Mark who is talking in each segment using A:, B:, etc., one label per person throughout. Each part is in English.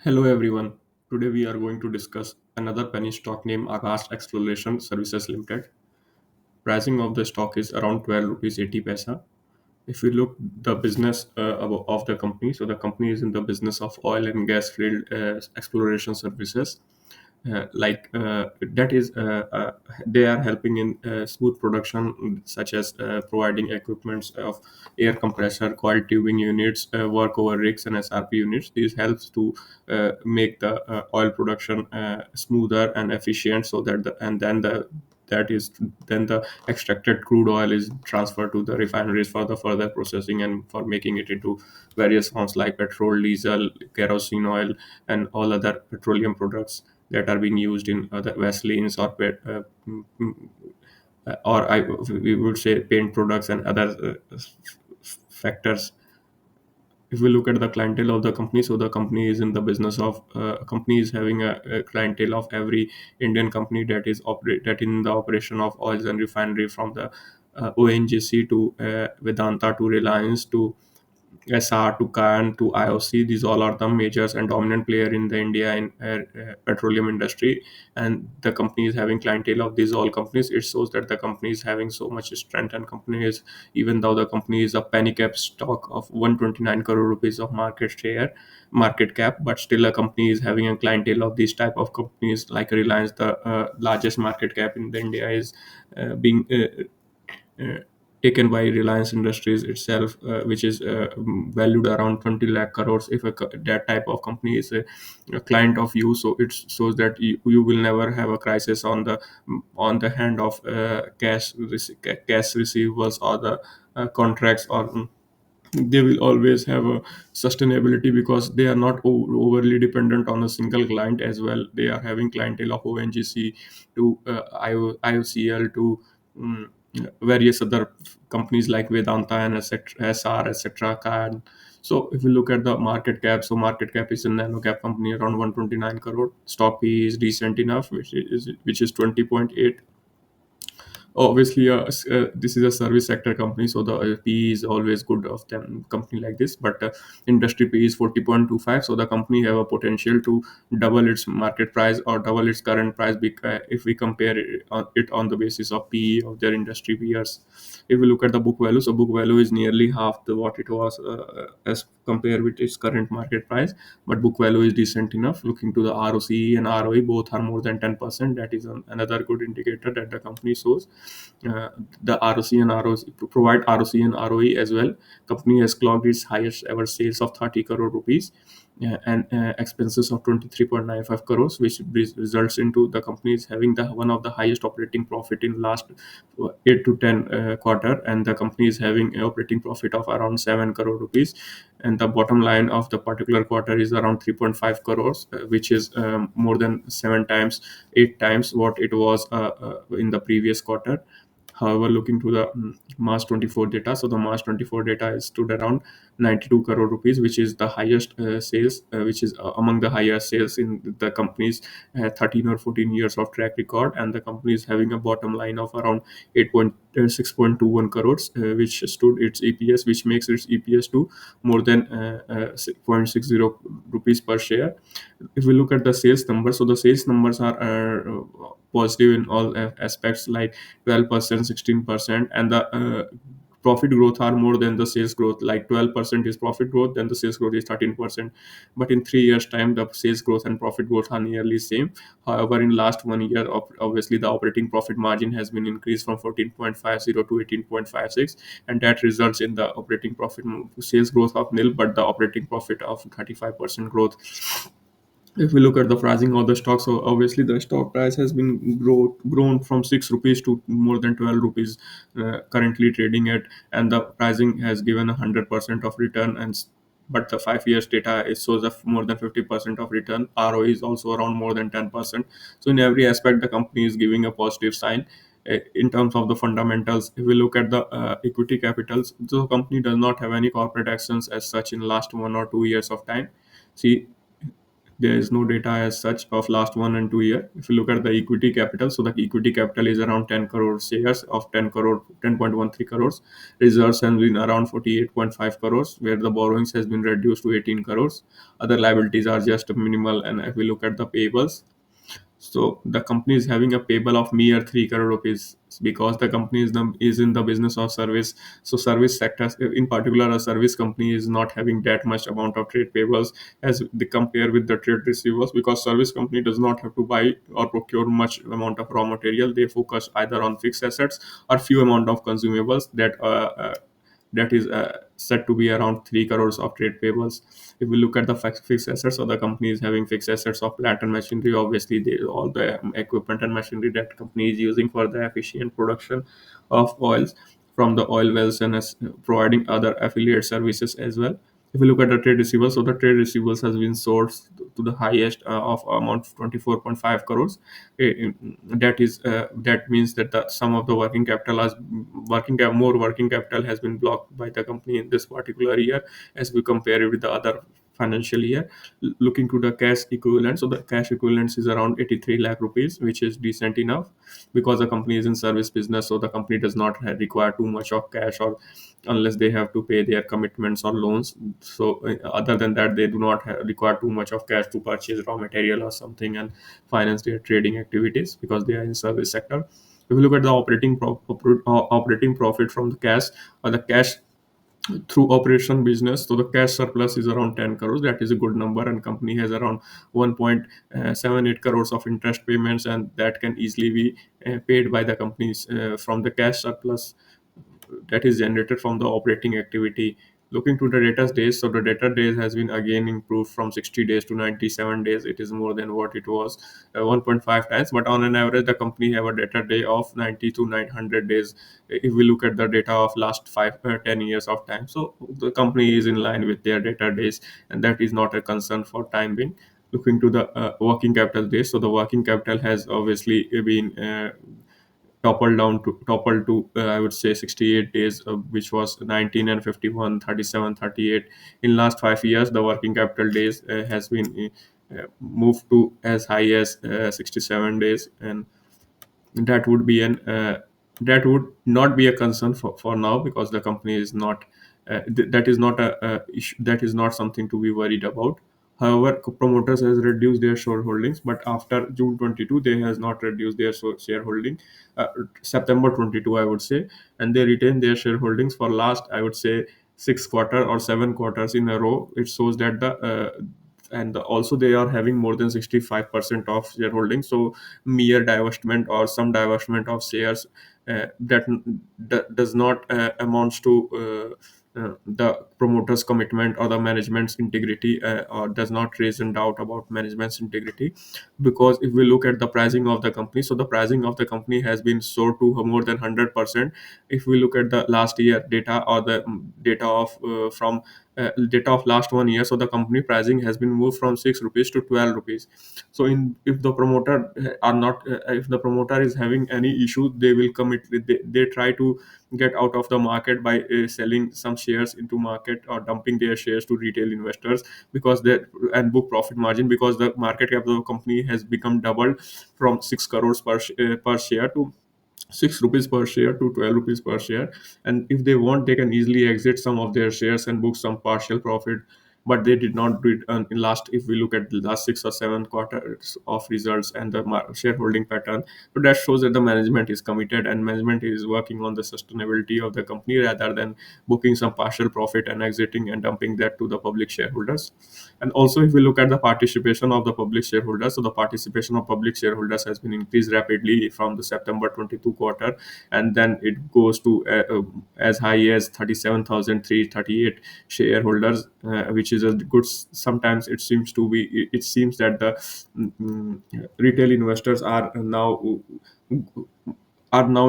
A: Hello everyone. Today we are going to discuss another penny stock named Aakash Exploration Services Limited. Pricing of the stock is around 12 rupees 80 paisa. If we look the business of the company, so the company is in the business of oil and gas field exploration services. That is they are helping in smooth production such as providing equipments of air compressor, coil tubing units, work over rigs and SRP units. This helps to make the oil production smoother and efficient, so that that is then the extracted crude oil is transferred to the refineries for the further processing and for making it into various forms like petrol, diesel, kerosene oil, and all other petroleum products that are being used in other Vaselines or we would say paint products and other factors. If we look at the clientele of the company, so the company is in the business of company is having a clientele of every Indian company that is operate that in the operation of oils and refinery, from the ONGC to Vedanta to Reliance to Essar to Can to IOC. These all are the majors and dominant player in the India in petroleum industry, and the company is having clientele of these all companies. It shows that the company is having so much strength, and company is, even though the company is a penny cap stock of 129 crore rupees of market cap, but still a company is having a clientele of these type of companies like Reliance. The largest market cap in the India is being uh, taken by Reliance Industries itself, which is valued around 20 lakh crores. If that type of company is a client of you, so it shows that you will never have a crisis on the hand of cash receivables or the contracts, or they will always have a sustainability because they are not overly dependent on a single client. As well, they are having clientele of ONGC to IOCL to um, various other companies like Vedanta and etc Essar etc Can. So if we look at the market cap, so market cap is a nano cap company around 129 crore. Stock P is decent enough, which is 20.8. Obviously this is a service sector company, so the PE is always good of them company like this, but industry PE is 40.25, so the company have a potential to double its market price or double its current price if we compare it on the basis of PE of their industry peers. If we look at the book value, so book value is nearly half the what it was as compared with its current market price, but book value is decent enough. Looking to the ROCE and ROE, both are more than 10%. That is another good indicator that the company shows. The ROC and ROC provide ROC and ROE as well. Company has clocked its highest ever sales of 30 crore rupees, and expenses of 23.95 crores, which results into the company is having the one of the highest operating profit in last 8 to 10 quarter, and the company is having an operating profit of around 7 crore rupees, and the bottom line of the particular quarter is around 3.5 crores, which is more than 7 times 8 times what it was in the previous quarter. However, looking to the March 24 data, so the March 24 data is stood around 92 crore rupees, which is the highest sales, which is among the highest sales in the company's 13 or 14 years of track record, and the company is having a bottom line of around 6.21 crores, which stood its EPS, which makes its EPS to more than 0.60 rupees per share. If we look at the sales numbers, so the sales numbers are positive in all aspects, like 12%, 16%, and the profit growth are more than the sales growth. Like 12% is profit growth, then the sales growth is 13%. But in 3 years time, the sales growth and profit growth are nearly same. However, in last 1 year, obviously the operating profit margin has been increased from 14.50 to 18.56, and that results in the operating profit sales growth of nil, but the operating profit of 35% growth. If we look at the pricing of the stock, so obviously the stock price has been grown from 6 rupees to more than 12 rupees, currently trading at, and the pricing has given 100% of return, but the 5 years data it shows more than 50% of return. ROE is also around more than 10%. So in every aspect the company is giving a positive sign. In terms of the fundamentals, if we look at the equity capitals, the company does not have any corporate actions as such in last 1 or 2 years of time. See, There is no data as such of last 1 and 2 year. If you look at the equity capital, so the equity capital is around 10 crore shares of 10 crore, 10.13 crores. Reserves has been around 48.5 crores, where the borrowings has been reduced to 18 crores. Other liabilities are just minimal. And if we look at the payables, so the company is having a payable of mere 3 crore rupees, because the company is in the business of service. So service sectors, in particular, a service company is not having that much amount of trade payables as they compare with the trade receivables, because service company does not have to buy or procure much amount of raw material. They focus either on fixed assets or few amount of consumables that is said to be around 3 crores of trade payables. If we look at the fixed assets, so the company is having fixed assets of plant and machinery. Obviously, all the equipment and machinery that company is using for the efficient production of oils from the oil wells, and providing other affiliate services as well. If we look at the trade receivables, so the trade receivables has been sourced to the highest of amount 24.5 crores. That means that the sum of the more working capital has been blocked by the company in this particular year, as we compare it with the other financial year. Looking to the cash equivalent, so the cash equivalents is around 83 lakh rupees, which is decent enough, because the company is in service business, so the company does not require too much of cash, or unless they have to pay their commitments or loans. So other than that, they do not require too much of cash to purchase raw material or something and finance their trading activities, because they are in service sector. If you look at the operating profit from the cash, or the cash through operation business, so the cash surplus is around 10 crores. That is a good number, and company has around 1.78 crores of interest payments, and that can easily be paid by the companies from the cash surplus that is generated from the operating activity. Looking to the debtor days, so the debtor days has been again improved from 60 days to 97 days. It is more than what it was, 1.5 times. But on an average, the company have a debtor day of 90 to 900 days. If we look at the data of last 10 years of time, so the company is in line with their debtor days, and that is not a concern for time being. Looking to the working capital days, so the working capital has obviously been toppled to I would say 68 days, which was 19 and 51, 37, 38. In last 5 years, the working capital days has been moved to as high as 67 days, and that would be an that would not be a concern for now, because the company is not that is not a issue, that is not something to be worried about. However, promoters has reduced their shareholdings, but after June 22 they has not reduced their shareholding. September 22, I would say, and they retain their shareholdings for last, I would say, 6 quarter or 7 quarters in a row. It shows that and also they are having more than 65% of shareholding. So mere divestment or some divestment of shares that does not amounts to the promoter's commitment or the management's integrity, or does not raise in doubt about management's integrity. Because if we look at the pricing of the company, so the pricing of the company has been soared to more than 100%. If we look at the last year data, or the data of from data of last 1 year, so the company pricing has been moved from 6 rupees to 12 rupees. So in if the promoter are not if the promoter is having any issue, they will commit, they try to get out of the market by selling some shares into market, or dumping their shares to retail investors, because they and book profit margin, because the market cap of the company has become doubled from 6 crores per share to 6 rupees per share to 12 rupees per share. And if they want, they can easily exit some of their shares and book some partial profit. But they did not do it in last. If we look at the last 6 or 7 quarters of results and the shareholding pattern, so that shows that the management is committed, and management is working on the sustainability of the company, rather than booking some partial profit and exiting and dumping that to the public shareholders. And also, if we look at the participation of the public shareholders, so the participation of public shareholders has been increased rapidly from the September 22 quarter, and then it goes to as high as 37,338 shareholders, which is a good. Sometimes it seems that the retail investors are now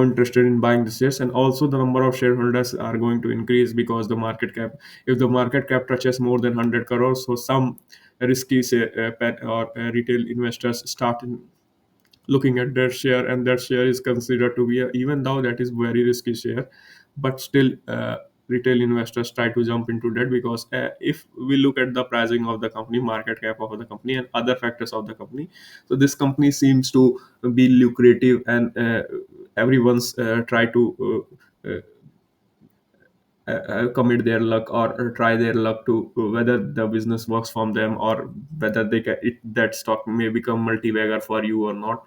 A: interested in buying the shares, and also the number of shareholders are going to increase, because the market cap, if the market cap touches more than 100 crores, so some risky say, pet or retail investors start looking at that share, and that share is considered to be even though that is very risky share, but still retail investors try to jump into that, because if we look at the pricing of the company, market cap of the company, and other factors of the company, so this company seems to be lucrative, and everyone's try to commit their luck, or try their luck to whether the business works from them, or whether that stock may become multi-bagger for you or not.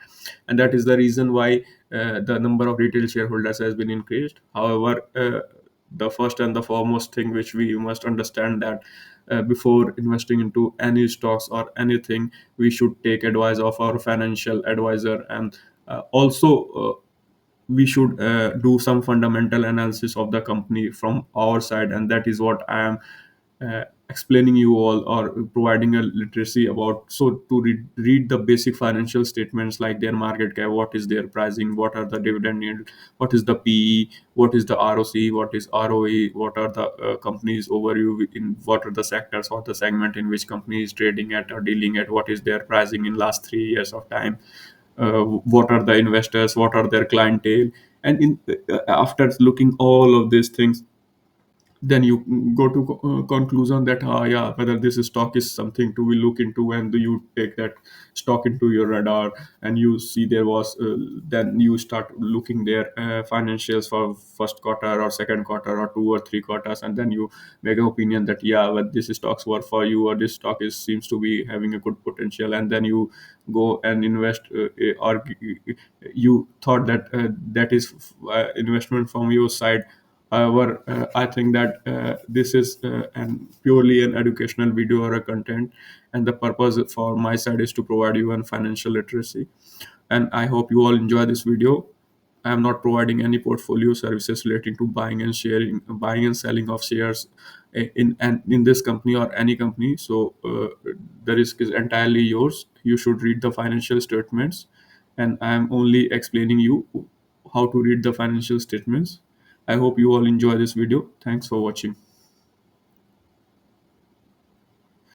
A: And that is the reason why the number of retail shareholders has been increased. However, the first and the foremost thing which we must understand, that before investing into any stocks or anything, we should take advice of our financial advisor, and also we should do some fundamental analysis of the company from our side. And that is what I am explaining you all, or providing a literacy about. So to read the basic financial statements, like their market cap, what is their pricing, what are the dividend yield, what is the PE, what is the ROC, what is ROE, what are the companies overview, in what are the sectors or the segment in which company is trading at or dealing at, what is their pricing in last 3 years of time, what are the investors, what are their clientele. And after looking all of these things, then you go to conclusion that yeah, whether this stock is something to be look into, and you take that stock into your radar, and you see there was then you start looking their financials for first quarter or second quarter or 2 or 3 quarters, and then you make an opinion that yeah, well, this stocks work for you, or this stock is seems to be having a good potential, and then you go and invest, or you thought that that is investment from your side. However, I think that this is purely an educational video or a content, and the purpose for my side is to provide you an financial literacy. And I hope you all enjoy this video. I am not providing any portfolio services relating to buying and selling of shares in this company or any company. So the risk is entirely yours. You should read the financial statements, and I am only explaining you how to read the financial statements. I hope you all enjoy this video. Thanks for watching.